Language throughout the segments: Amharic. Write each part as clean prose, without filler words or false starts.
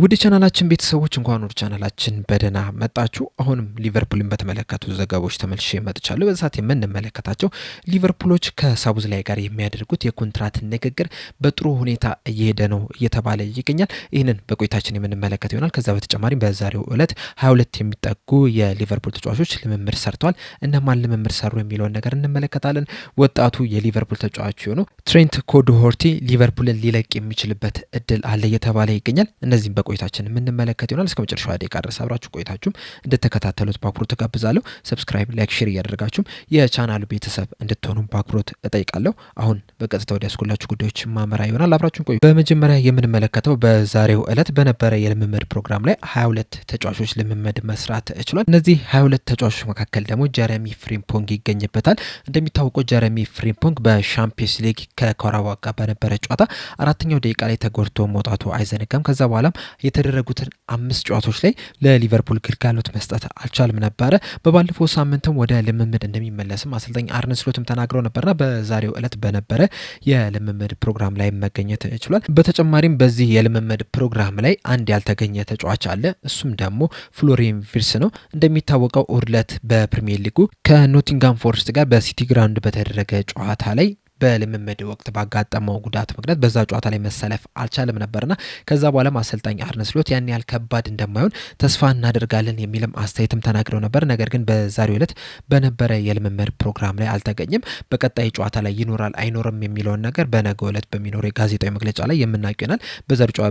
ውድ ቻናላችን ቤተሰቦች እንኳን ወደ ቻናላችን በደህና መጣችሁ። አሁንም ሊቨርፑልን በተመለከቱ ዘገባዎች ተመልሼ መጥቻለሁ። በዛት የምንመለከታቸው ሊቨርፑሎች ከሳቡዝላይ ጋር የሚያደርጉት የኮንትራት ንግግር በጥሩ ሁኔታ እየሄደ ነው እየተባለ ይገኛል። ይህንን በቆይታችን የምንመለከት ይሆናል። ከዛ በተጨማሪም በዛሬው ዕለት 22 የሚጠጉ የሊቨርፑል ተጫዋቾች ልምምድ ሰርተዋል። እነማን ልምምድ ሰሩ የሚለውን ነገር እንመለከታለን። ወጣቱ የሊቨርፑል ተጫዋች የሆነው ትሬንት ኮድሆርቲ ሊቨርፑልን ሊለቅ የሚችልበት እድል አለ እየተባለ ይገኛል። እነዚህም ቆይታችን የምንመለከት ይሆናል። እስከ መጨረሻው ደቂቃ ድረስ አብራችሁ ቆይታችሁም እንድትከታተሉት በአክብሮት ተጋብዛለሁ። ሰብስክራይብ፣ ላይክ፣ ሼር እያደረጋችሁም የቻናሉ ቤተሰብ እንድትሆኑ በአክብሮት እጠይቃለሁ። አሁን በቀጥታ ወደ ያስኩላችሁ ጉዳዮች ማመራ ይሆናል። አብራችሁን ቆዩ። በመጀመሪያ የምንመለከተው በዛሬው ዕለት በነበረ የልምምድ ፕሮግራም ላይ 22 ተጫዋቾች ልምምድ መስራት ችሏል። እነዚህ 22 ተጫዋቾች መካከል ደግሞ ጀረሚ ፍሪምፖንግ ይገኝበታል። እንደሚታወቀው ጀረሚ ፍሪምፖንግ በሻምፒየንስ ሊግ ከኮራዋ ጋር በነበረ ጨዋታ አራተኛው ደቂቃ ላይ ተጎድቶ መውጣቱ አይዘነጋም። ከዛ በኋላም የተደረጉትን 5 ጨዋታዎች ላይ ለሊቨርፑል ግልጋሎት መስጠት አልቻልም ነበረ። በባለፈው ሳምንትም ወደ ልምምድ እንደሚመለስም አሰልጣኝ አርነ ስሎትም ተናግረው ነበርና በዛሬው ዕለት በነበረ የልምምድ ፕሮግራም ላይ መገኘት ችሏል። በተጨማሪም በዚህ የልምምድ ፕሮግራም ላይ አንድ ያልተገኘ ተጫዋች አለ። እሱም ደግሞ ፍሎሪያን ቪርትዝ ነው። እንደሚታወቀው እሁድ ዕለት በፕሪሚየር ሊጉ ከኖቲንጋም ፎረስት ጋር በሲቲ ግራውንድ በተደረገ ጨዋታ ላይ በልምምድ ወቅት ባጋጠመው ጉዳት ምክንያት በዛ ጨዋታ ላይ መሰለፍ አልቻለም ነበርና ከዛ በኋላም አሰልጣኝ አርነ ስሎት ያን ያህል ከባድ እንደማይሆን ተስፋ እናደርጋለን የሚልም አስተያየትም ተናግረው ነበር። ነገር ግን በዛሬው ዕለት በነበረ የልምምድ ፕሮግራም ላይ አልተገኘም። በቀጣይ ጨዋታ ላይ ይኖራል አይኖርም የሚለውን ነገር በነገው ዕለት በሚኖር የጋዜጣዊ መግለጫ ላይ የምናውቅ ይሆናል።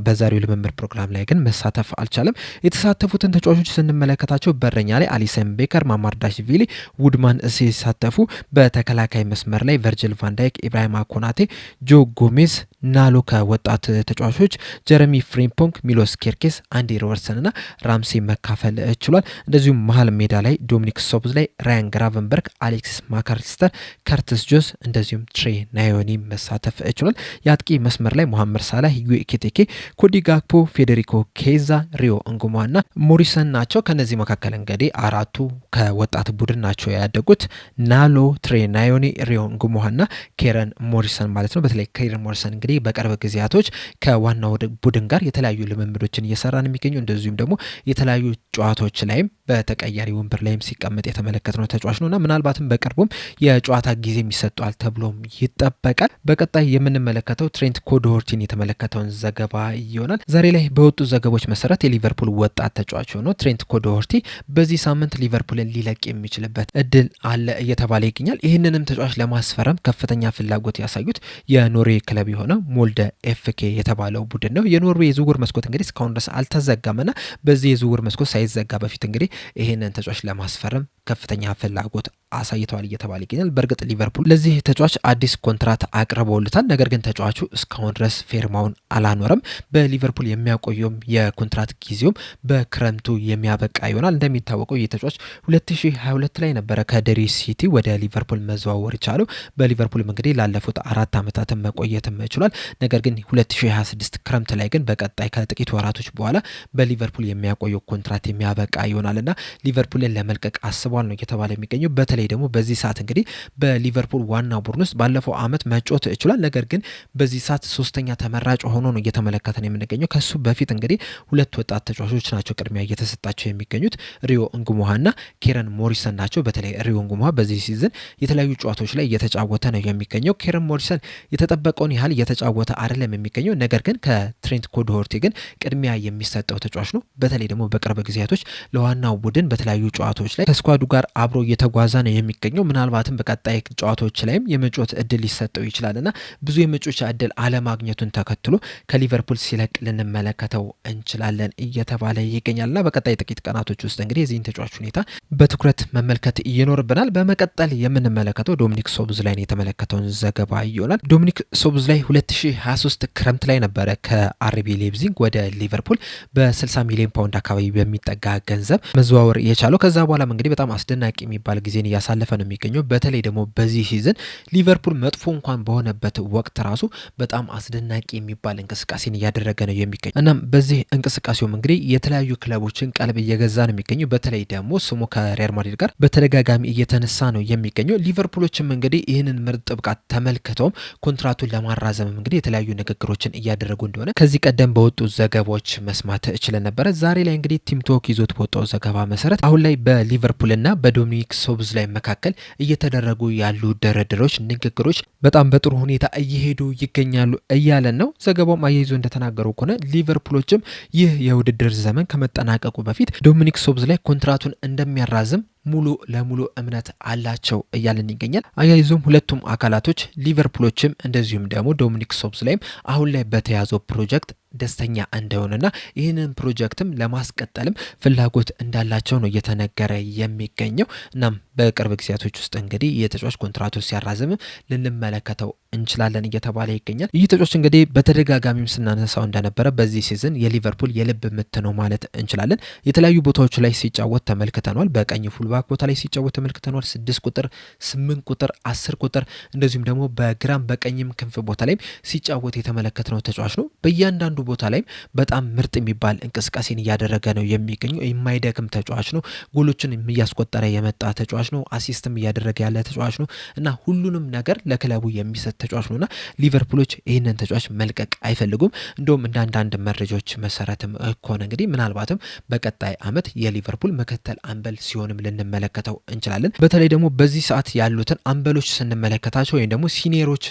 በዛሬው ልምምድ ፕሮግራም ላይ ግን መሳተፍ አልቻለም። የተሳተፉትን ተጫዋቾች ስንመለከታቸው በረኛ ላይ አሊሰን ቤከር፣ ማማርዳሽቪሊ፣ ውድማን ሲሳተፉ በተከላካይ መስመር ላይ ቨርጅል ቫንዳይክ፣ ኢብራሂማ ኮናቴ፣ ጆ ጎሜዝ፣ ናሎ ከወጣት ተጫዋቾች ጀረሚ ፍሪምፖንግ፣ ሚሎስ ኬርኬስ፣ አንዲ ሮበርትሰን እና ራምሴ መካፈል ችሏል። እንደዚሁም መሀል ሜዳ ላይ ዶሚኒክ ሶቦዝላይ፣ ራያን ግራቨንበርግ፣ አሌክሲስ ማካሊስተር፣ ከርትስ ጆስ እንደዚሁም ትሬ ናዮኒ መሳተፍ ችሏል። የአጥቂ መስመር ላይ ሞሐመድ ሳላህ፣ ዩዌ ኬቴኬ፣ ኮዲ ጋክፖ፣ ፌዴሪኮ ኬዛ፣ ሪዮ እንጉማ እና ሞሪሰን ናቸው። ከነዚህ መካከል እንግዲህ አራቱ ከወጣት ቡድን ናቸው ያደጉት። ናሎ፣ ትሬ ናዮኒ፣ ሪዮ እንጉማ እና ኬረን ሞሪሰን ማለት ነው። በተለይ ኬረን ሞሪሰን እንግዲህ በቅርብ ጊዜያቶች ከዋናው ቡድን ጋር የተለያዩ ልምምዶችን እየሰራ ነው የሚገኘው። እንደዚሁም ደግሞ የተለያዩ ጨዋታዎች ላይም በተቀያሪ ወንበር ላይም ሲቀመጥ የተመለከትነው ተጫዋች ነውና ምናልባትም በቅርቡም የጨዋታ ጊዜ የሚሰጠዋል ተብሎም ይጠበቃል። በቀጣይ የምንመለከተው ትሬንት ኮድሆርቲን የተመለከተውን ዘገባ ይሆናል። ዛሬ ላይ በወጡ ዘገቦች መሰረት የሊቨርፑል ወጣት ተጫዋች ሆኖ ትሬንት ኮድሆርቲ በዚህ ሳምንት ሊቨርፑልን ሊለቅ የሚችልበት እድል አለ እየተባለ ይገኛል። ይህንንም ተጫዋች ለማስፈረም ከፍተኛ ፍላጎት ያሳዩት የኖርዌይ ክለብ የሆነ ሞልደ ኤፍኬ የተባለው ቡድን ነው። የኖርዌይ የዝውውር መስኮት እንግዲህ እስካሁን ድረስ አልተዘጋምና በዚህ የዝውውር መስኮት ሳይዘጋ በፊት እንግዲህ ይህንን ተጫዋች ለማስፈረም ከፍተኛ ፍላጎት አሳይተዋል እየተባለ ይገኛል። በእርግጥ ሊቨርፑል ለዚህ ተጫዋች አዲስ ኮንትራት አቅርበውልታል። ነገር ግን ተጫዋቹ እስካሁን ድረስ ፌርማውን አላኖረም። በሊቨርፑል የሚያቆየውም የኮንትራት ጊዜውም በክረምቱ የሚያበቃ ይሆናል። እንደሚታወቀው ይህ ተጫዋች 2022 ላይ ነበረ ከደሪ ሲቲ ወደ ሊቨርፑል መዘዋወር የቻለው። በሊቨርፑልም እንግዲህ ላለፉት 4 ዓመታትን መቆየትም ችሏል። ነገር ግን 2026 ክረምት ላይ ግን በቀጣይ ከጥቂት ወራቶች በኋላ በሊቨርፑል የሚያቆየው ኮንትራት የሚያበቃ ይሆናልና ሊቨርፑልን ለመልቀቅ አስቧል ነው እየተባለ የሚገኘው። በተለይ ደግሞ በዚህ ሰዓት እንግዲህ በሊቨርፑል ዋና ቡድን ውስጥ ባለፈው ዓመት መጫወት ችሏል። ነገር ግን በዚህ ሰዓት 3ኛ ተመራጭ ሆኖ ነው እየተመለከተን የምንገኘው። ከሱ በፊት እንግዲህ 2 ወጣት ተጫዋቾች ናቸው ቅድሚያ እየተሰጣቸው የሚገኙት፣ ሪዮ እንጉሙሃ እና ኬረን ሞሪሰን ናቸው። በተለይ ሪዮ እንጉሙሃ በዚህ ሲዝን የተለያዩ ጨዋታዎች ላይ እየተጫወተ ነው የሚገኘው። ኬረን ሞሪሰን የተጠበቀውን ያህል እየተጫወተ አይደለም የሚገኘው። ነገር ግን ከትሬንት ኮድሆርቲ ግን ቅድሚያ የሚሰጠው ተጫዋች ነው። በተለይ ደግሞ በቅርብ ጊዜያቶች ለዋናው ቡድን በተለያዩ ጨዋታዎች ላይ ከስኳዱ ጋር አብሮ እየተጓዘ ነው የሚገኘው። ምናልባትም በቀጣይ ጨዋታዎች ላይም የመጫወት እድል ሊሰጠው ይችላልና ብዙ የመጫወቻ እድል አለማግኘቱን ተከትሎ ከሊቨርፑል ሲለቅ ልንመለከተው እንችላለን እየተባለ ይገኛልና በቀጣይ ጥቂት ቀናቶች ውስጥ እንግዲህ የዚህን ተጫዋች ሁኔታ በትኩረት መመልከት ይኖርብናል። በመቀጠል የምንመለከተው ዶሚኒክ ሶቦዝላይ የተመለከተውን ዘገባ ይሆናል። ዶሚኒክ ሶቦዝላይ 2023 ክረምት ላይ ነበረ ከአርቢ ሌፕዚግ ወደ ሊቨርፑል በ60 ሚሊዮን ፓውንድ አካባቢ በሚጠጋ ገንዘብ መዘዋወር የቻለው። ከዛ በኋላም እንግዲህ በጣም አስደናቂ የሚባል ጊዜን እያሳለፈ ነው የሚገኘው። በተለይ ደግሞ በዚህ ሲዝን ሊቨርፑል መጥፎ እንኳን በሆነበት ወቅት ራሱ በጣም አስደናቂ የሚባል እንቅስቃሴን እያደረገ ነው የሚገኘው። እናም በዚህ እንቅስቃሴውም እንግዲህ የተለያዩ ክለቦችን ቀልብ እየገዛ ነው የሚገኘው። በተለይ ደግሞ ስሙ ከሪያል ማድሪድ ጋር በተደጋጋሚ እየተነሳ ነው የሚገኘው። ሊቨርፑሎችም እንግዲህ ይህንን ምርጥ ብቃት ተመልክተውም ኮንትራቱን ለማራዘምም እንግዲህ የተለያዩ ንግግሮችን እያደረጉ እንደሆነ ከዚህ ቀደም በወጡ ዘገባዎች መስማት ችለን ነበረ። ዛሬ ላይ እንግዲህ ቲም ቶክ ይዞት በወጣው ዘገባ መሰረት አሁን ላይ በሊቨርፑልና በዶሚኒክ ሶቦስላይ መካከል እየተደረጉ ያሉ ድርድሮች፣ ንግግሮች በጣም በጥሩ ሁኔታ እየሄዱ ይገኛሉ እያለን ነው። ዘገባውም አያይዞ እንደተናገረው ከሆነ ሊቨርፑሎችም ይህ የውድድር ዘመን ከመጠናቀቁ በፊት ዶሚኒክ ሶቦስላይ ኮንትራቱን እንደሚያራዝም ሙሉ ለሙሉ እምነት አላቸው እያለን ይገኛል። አያይዞም ሁለቱም አካላቶች ሊቨርፑሎችም እንደዚሁም ደግሞ ዶሚኒክ ሶቦስላይም አሁን ላይ በተያዘው ፕሮጀክት ደስተኛ እንደሆነና ይህንን ፕሮጀክትም ለማስቀጠልም ፍላጎት እንዳላቸው ነው እየተነገረ የሚገኘው። እናም በቅርብ ጊዜያቶች ውስጥ እንግዲህ የተጫዋች ኮንትራቱን ሲያራዝም ልንመለከተው እንችላለን እየተባለ ይገኛል። ይህ ተጫዋች እንግዲህ በተደጋጋሚም ስናነሳው እንደነበረ በዚህ ሲዝን የሊቨርፑል የልብ ምት ነው ማለት እንችላለን። የተለያዩ ቦታዎች ላይ ሲጫወት ተመልክተናል። በቀኝ ፉልባክ ቦታ ላይ ሲጫወት ተመልክተናል። 6 ቁጥር፣ 8 ቁጥር፣ 10 ቁጥር እንደዚሁም ደግሞ በግራም በቀኝም ክንፍ ቦታ ላይም ሲጫወት የተመለከትነው ተጫዋች ነው። በእያንዳንዱ ቦታ ላይም በጣም ምርጥ የሚባል እንቅስቃሴን እያደረገ ነው የሚገኘው። የማይደክም ተጫዋች ነው። ጎሎችን እያስቆጠረ የመጣ ተጫዋች ነው። አሲስትም እያደረገ ያለ ተጫዋች ነው እና ሁሉንም ነገር ለክለቡ የሚሰጥ ተጫዋች ነውና ሊቨርፑሎች ይህንን ተጫዋች መልቀቅ አይፈልጉም። እንደውም እንደ አንዳንድ መረጃዎች መሰረትም ከሆነ እንግዲህ ምናልባትም በቀጣይ ዓመት የሊቨርፑል ምክትል አምበል ሲሆንም ልንመለከተው እንችላለን። በተለይ ደግሞ በዚህ ሰዓት ያሉትን አምበሎች ስንመለከታቸው ወይም ደግሞ ሲኒየሮች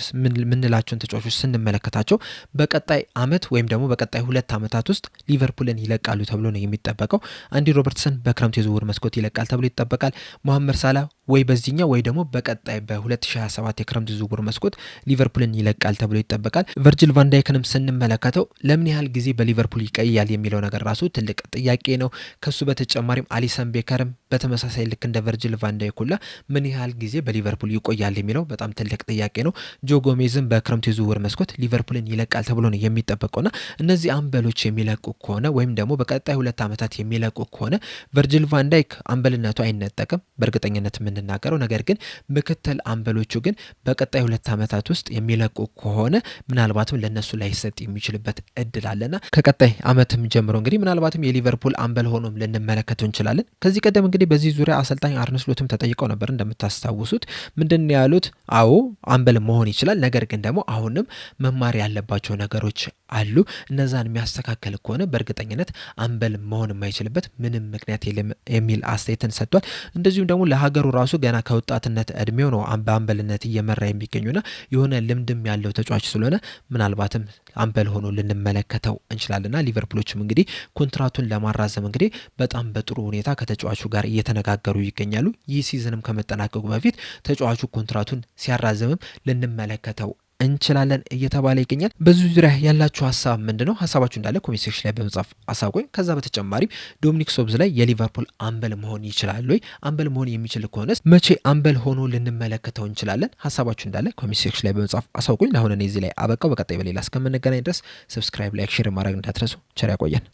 ምንላቸውን ተጫዋቾች ስንመለከታቸው በቀጣይ ዓመት ወይም ደግሞ በቀጣይ 2 ዓመታት ውስጥ ሊቨርፑልን ይለቃሉ ተብሎ ነው የሚጠበቀው። አንዲ ሮበርትሰን በክረምት የዝውውር መስኮት ይለቃል ተብሎ ይጠበቃል። መሐመድ ሳላ ወይ በዚህኛው ወይ ደግሞ በቀጣይ በ2027 የክረምት ዝውውር መስኮት ሊቨርፑልን ይለቃል ተብሎ ይጠበቃል። ቨርጂል ቫን ዳይክንም ስንመለከተው ለምን ያህል ጊዜ በሊቨርፑል ይቆያል የሚለው ነገር ራሱ ትልቅ ጥያቄ ነው። ከሱ በተጨማሪም አሊሰን ቤከርም በተመሳሳይ ልክ እንደ ቨርጂል ቫን ዳይክ ሁላ ምን ያህል ጊዜ በሊቨርፑል ይቆያል የሚለው በጣም ትልቅ ጥያቄ ነው። ጆ ጎሜዝም በክረምት የዝውውር መስኮት ሊቨርፑልን ይለቃል ተብሎ ነው የሚጠበቀውና እነዚህ አምበሎች የሚለቁ ከሆነ ወይም ደግሞ በቀጣይ 2 ዓመታት የሚለቁ ከሆነ ቨርጂል ቫን ዳይክ አምበልነቱ አይነጠቅም በእርግጠኝነት የምንናገረው። ነገር ግን ምክትል አምበሎቹ ግን በቀጣይ 2 ዓመታት ውስጥ የሚለቁ ከሆነ ምናልባትም ለነሱ ላይሰጥ የሚችልበት እድል አለና ከቀጣይ ዓመትም ጀምሮ እንግዲህ ምናልባትም የሊቨርፑል አምበል ሆኖም ልንመለከተው እንችላለን። ከዚህ ቀደም እንግዲህ በዚህ ዙሪያ አሰልጣኝ አርነ ስሎትም ተጠይቀው ነበር እንደምታስታውሱት። ምንድን ነው ያሉት? አዎ አምበል መሆን ይችላል፣ ነገር ግን ደግሞ አሁንም መማር ያለባቸው ነገሮች አሉ። እነዛን የሚያስተካከል ከሆነ በእርግጠኝነት አምበል መሆን የማይችልበት ምንም ምክንያት የለም የሚል አስተያየትን ሰጥቷል። እንደዚሁም ደግሞ ለሀገሩ ራሱ ገና ከወጣትነት እድሜው ነው በአምበልነት እየመራ የሚገኙና የሆነ ልምድም ያለው ተጫዋች ስለሆነ ምናልባትም አምበል ሆኖ ልንመለከተው እንችላለንና ሊቨርፑሎችም እንግዲህ ኮንትራቱን ለማራዘም እንግዲህ በጣም በጥሩ ሁኔታ ከተጫዋቹ ጋር እየተነጋገሩ ይገኛሉ። ይህ ሲዝንም ከመጠናቀቁ በፊት ተጫዋቹ ኮንትራቱን ሲያራዘምም ልንመለከተው እንችላለን እየተባለ ይገኛል። በዚህ ዙሪያ ያላችሁ ሀሳብ ምንድነው? ሀሳባችሁ እንዳለ ኮሜንት ሴክሽን ላይ በመጻፍ አሳውቁኝ። ከዛ በተጨማሪም ዶሚኒክ ሶቦስላይ የሊቨርፑል አምበል መሆን ይችላል ወይ? አምበል መሆን የሚችል ከሆነስ መቼ አምበል ሆኖ ልንመለከተው እንችላለን? ሀሳባችሁ እንዳለ ኮሜንት ሴክሽን ላይ በመጻፍ አሳውቁኝ። ለአሁን እኔ እዚህ ላይ አበቃው። በቀጣይ በሌላ እስከምንገናኝ ድረስ ሰብስክራይብ፣ ላይክ፣ ሼር ማድረግ እንዳትረሱ። ቸር ያቆየን።